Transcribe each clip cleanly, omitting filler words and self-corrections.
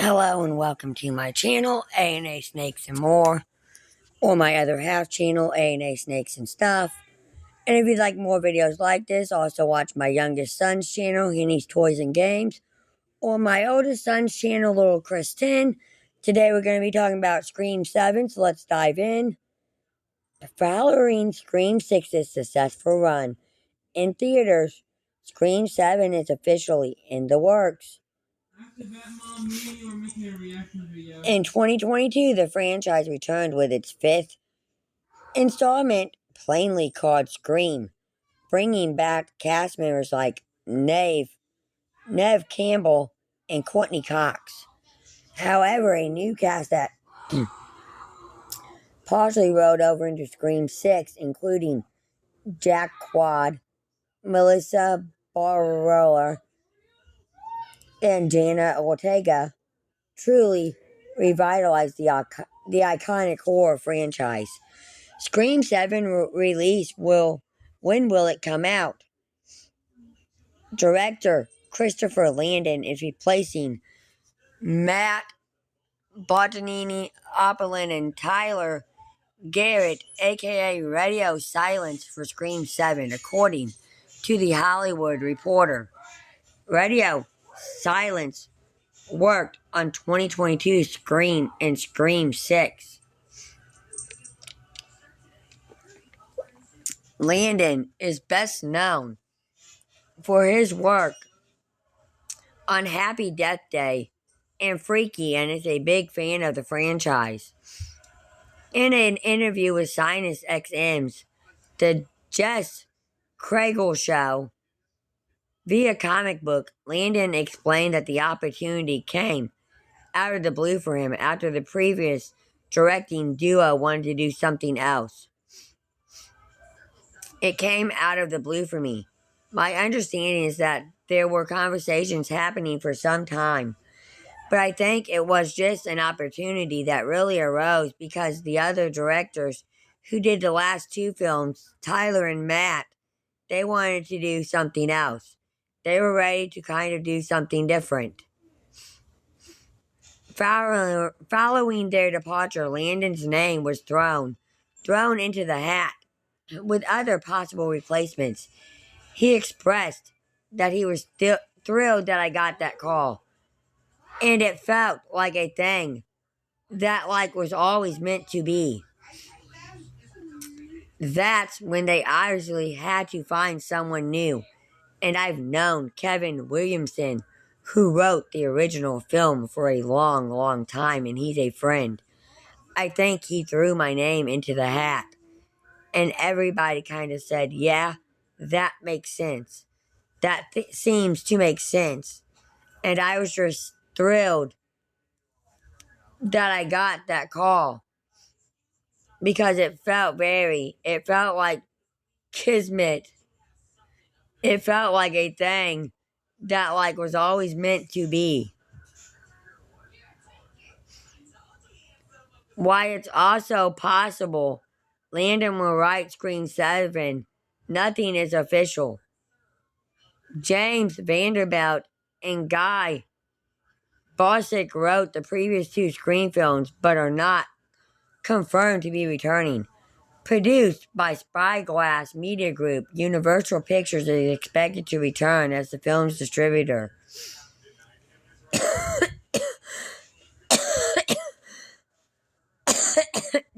Hello and welcome to my channel, A&A Snakes and More, or my other half channel, A&A Snakes and Stuff. And if you'd like more videos like this, also watch my youngest son's channel, Henny's Toys and Games, or my oldest son's channel, Little Chris 10. Today we're going to be talking about Scream 7, so let's dive in. Following Scream 6's successful run in theaters, Scream 7 is officially in the works. In 2022, the franchise returned with its fifth installment, plainly called Scream, bringing back cast members like Neve Campbell, and Courtney Cox. However, a new cast that partially rolled over into Scream 6, including Jack Quaid, Melissa Barrera, and Jenna Ortega, truly revitalized the iconic horror franchise. Scream 7 release when will it come out? Director Christopher Landon is replacing Matt Bottinini Opelin and Tyler Garrett, aka Radio Silence, for Scream 7, according to The Hollywood Reporter. Radio Silence worked on 2022 Scream and Scream 6. Landon is best known for his work on Happy Death Day and Freaky, and is a big fan of the franchise. In an interview with Sinus XM's The Jess Craigle Show via comic book, Landon explained that the opportunity came out of the blue for him after the previous directing duo wanted to do something else. It came out of the blue for me. My understanding is that there were conversations happening for some time, but I think it was just an opportunity that really arose because the other directors who did the last two films, Tyler and Matt, they wanted to do something else. They were ready to kind of do something different. Following their departure, Landon's name was thrown into the hat with other possible replacements. He expressed that he was thrilled that I got that call, and it felt like a thing that was always meant to be. That's when they obviously had to find someone new, and I've known Kevin Williamson, who wrote the original film, for a long, long time, and he's a friend. I think he threw my name into the hat, and everybody kind of said, yeah, that makes sense. That seems to make sense. And I was just thrilled that I got that call, because it felt like kismet. It felt like a thing that was always meant to be. Why it's also possible Landon will write Scream 7, nothing is official. James Vanderbilt and Guy Bosick wrote the previous two Scream films, but are not confirmed to be returning. Produced by Spyglass Media Group, Universal Pictures is expected to return as the film's distributor.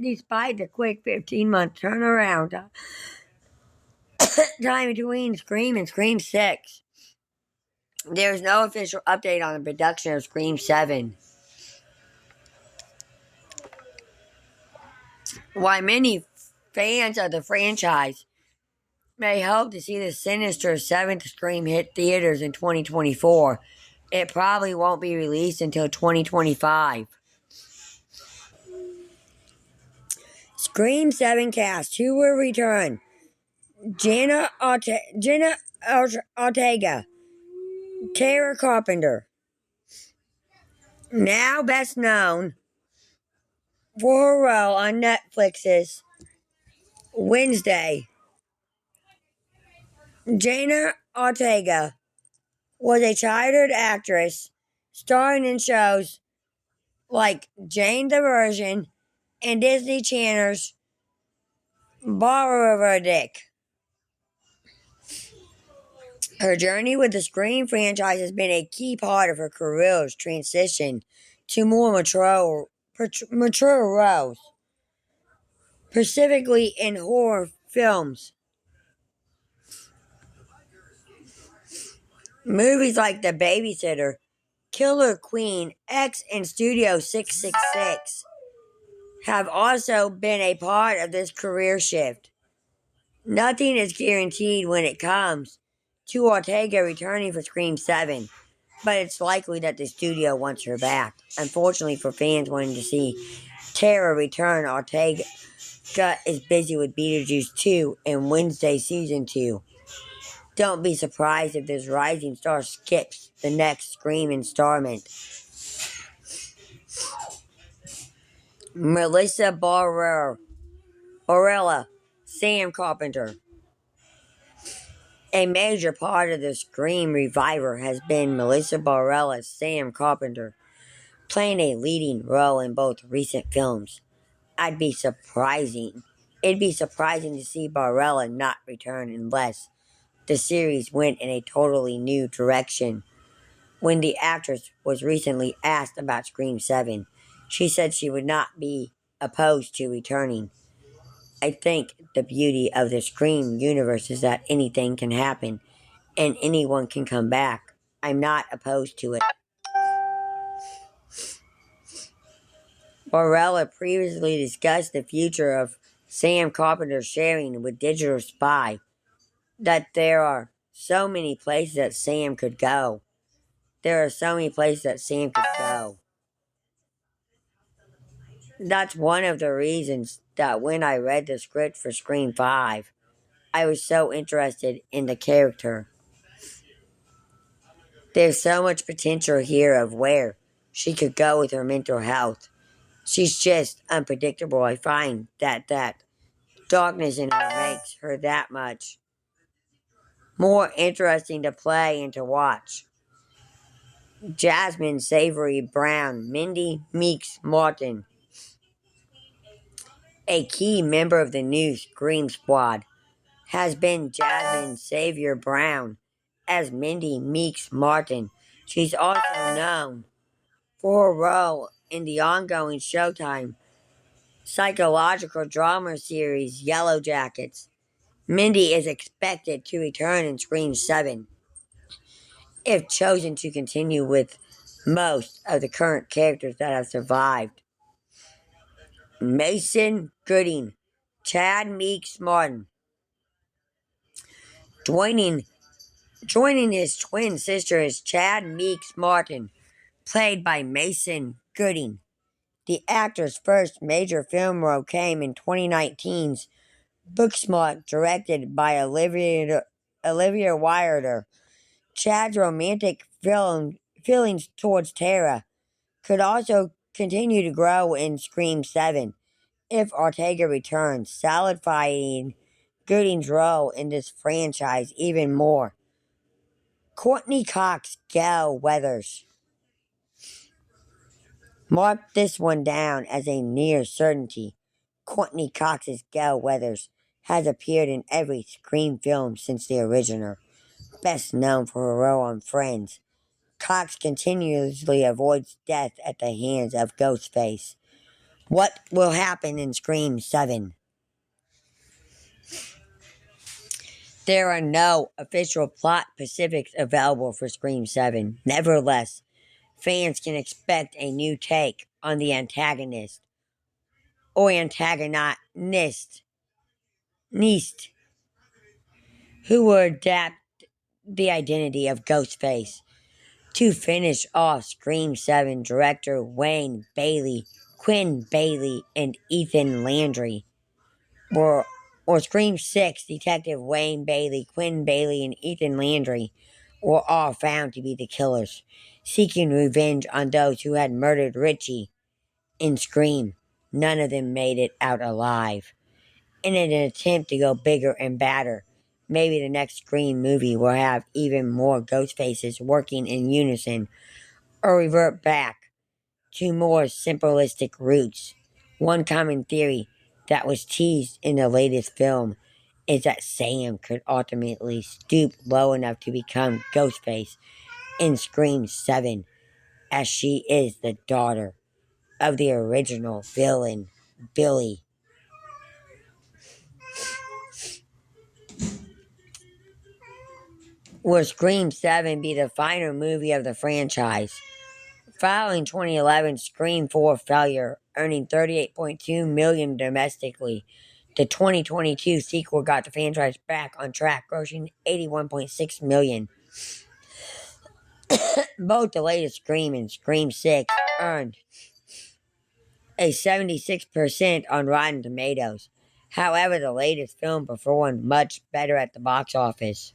Despite the quick 15-month turnaround time between Scream and Scream 6, there is no official update on the production of Scream 7. While many fans of the franchise may hope to see the sinister 7th Scream hit theaters in 2024, it probably won't be released until 2025. Scream 7 cast who will return: Jenna Ortega, Tara Carpenter, now best known for her role on Netflix's Wednesday. Jenna Ortega was a childhood actress starring in shows like Jane the Virgin and Disney Channel's Barbara Dick. Her journey with the Scream franchise has been a key part of her career's transition to more mature roles, specifically in horror films. Movies like The Babysitter, Killer Queen, X, and Studio 666 have also been a part of this career shift. Nothing is guaranteed when it comes to Ortega returning for Scream 7, but it's likely that the studio wants her back. Unfortunately for fans wanting to see Tara return, Ortega is busy with Beetlejuice 2 and Wednesday Season 2. Don't be surprised if this rising star skips the next Scream installment. Melissa Barella, Sam Carpenter. A major part of the Scream revival has been Melissa Barrella's Sam Carpenter, playing a leading role in both recent films. It'd be surprising to see Barella not return unless the series went in a totally new direction. When the actress was recently asked about Scream 7, she said she would not be opposed to returning. I think the beauty of the Scream universe is that anything can happen and anyone can come back. I'm not opposed to it. Barella previously discussed the future of Sam Carpenter sharing with Digital Spy that there are so many places that Sam could go. That's one of the reasons that when I read the script for Scream 5, I was so interested in the character. There's so much potential here of where she could go with her mental health. She's just unpredictable. I find that darkness in her makes her that much more interesting to play and to watch. Jasmine Savory Brown, Mindy Meeks Martin, a key member of the new Scream Squad, has been Jasmine Savory Brown as Mindy Meeks Martin. She's also known for her role in the ongoing Showtime psychological drama series Yellow Jackets. Mindy is expected to return in Scream 7 if chosen to continue with most of the current characters that have survived. Mason Gooding, Chad Meeks Martin. Joining his twin sister is Chad Meeks Martin, played by Mason Gooding. The actor's first major film role came in 2019's Booksmart, directed by Olivia Wilder. Chad's romantic feelings towards Tara could also continue to grow in Scream 7 if Ortega returns, solidifying Gooding's role in this franchise even more. Courtney Cox, Gail Weathers. Mark this one down as a near certainty. Courtney Cox's Gail Weathers has appeared in every Scream film since the original. Best known for her role on Friends, Cox continuously avoids death at the hands of Ghostface. What will happen in Scream 7? There are no official plot specifics available for Scream 7. Nevertheless, fans can expect a new take on the antagonist or antagonist who will adapt the identity of Ghostface. To finish off Scream 7, director Quinn Bailey, and Ethan Landry. Or Scream 6, Detective Wayne Bailey, Quinn Bailey, and Ethan Landry were all found to be the killers, seeking revenge on those who had murdered Richie. In Scream, none of them made it out alive. In an attempt to go bigger and badder, maybe the next Scream movie will have even more Ghostfaces working in unison, or revert back to more simplistic roots. One common theory that was teased in the latest film is that Sam could ultimately stoop low enough to become Ghostface in Scream 7, as she is the daughter of the original villain, Billy. Will Scream 7 be the final movie of the franchise? Following 2011 Scream 4 failure, earning $38.2 million domestically, the 2022 sequel got the franchise back on track, grossing $81.6 million. Both the latest Scream and Scream 6 earned a 76% on Rotten Tomatoes. However, the latest film performed much better at the box office.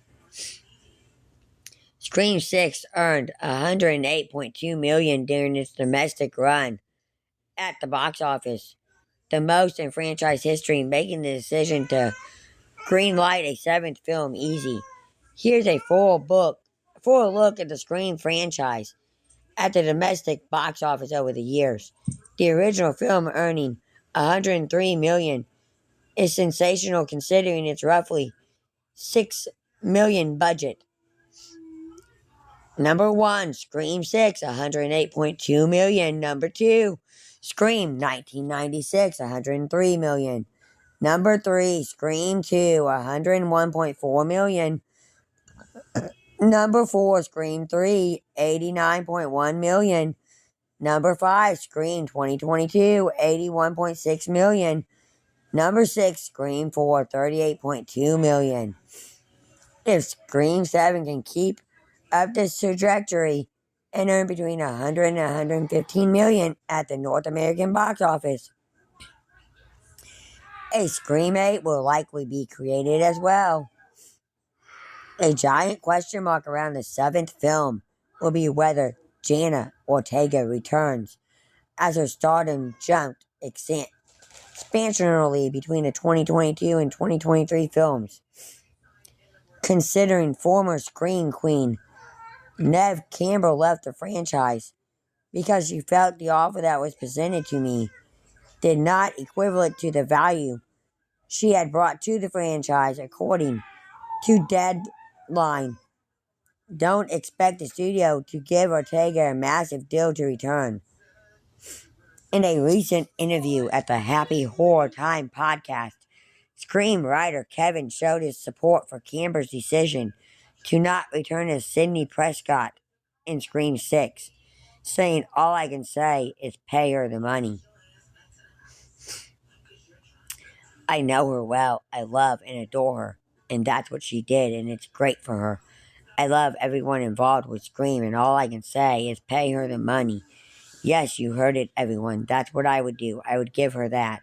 Scream 6 earned $108.2 million during its domestic run at the box office, the most in franchise history, making the decision to greenlight a seventh film easy. Here's a full look at the Scream franchise at the domestic box office over the years. The original film earning $103 million is sensational considering its roughly $6 million budget. Number 1, Scream 6, $108.2 million. Number 2, Scream 1996, $103 million. Number 3, Scream 2, $101.4 million. Number 4, Scream 3, $89.1 million. Number 5, Scream 2022, $81.6 million. Number 6, Scream 4, $38.2 million. If Scream 7 can keep up this trajectory and earn between $100 and $115 million at the North American box office, a Scream 8 will likely be created as well. A giant question mark around the seventh film will be whether Jenna Ortega returns, as her stardom jumped expansionally between the 2022 and 2023 films. Considering former Scream Queen Neve Campbell left the franchise because she felt the offer that was presented to me did not equivalent to the value she had brought to the franchise, according to Deadline. Don't expect the studio to give Ortega a massive deal to return. In a recent interview at the Happy Horror Time podcast, Scream writer Kevin showed his support for Campbell's decision to not return as Sidney Prescott in Scream 6, saying, "All I can say is pay her the money. I know her well, I love and adore her, and that's what she did, and it's great for her. I love everyone involved with Scream, and all I can say is pay her the money. Yes, you heard it, everyone. That's what I would do. I would give her that."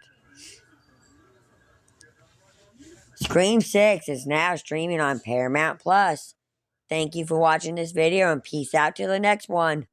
Scream 6 is now streaming on Paramount Plus. Thank you for watching this video, and peace out till the next one.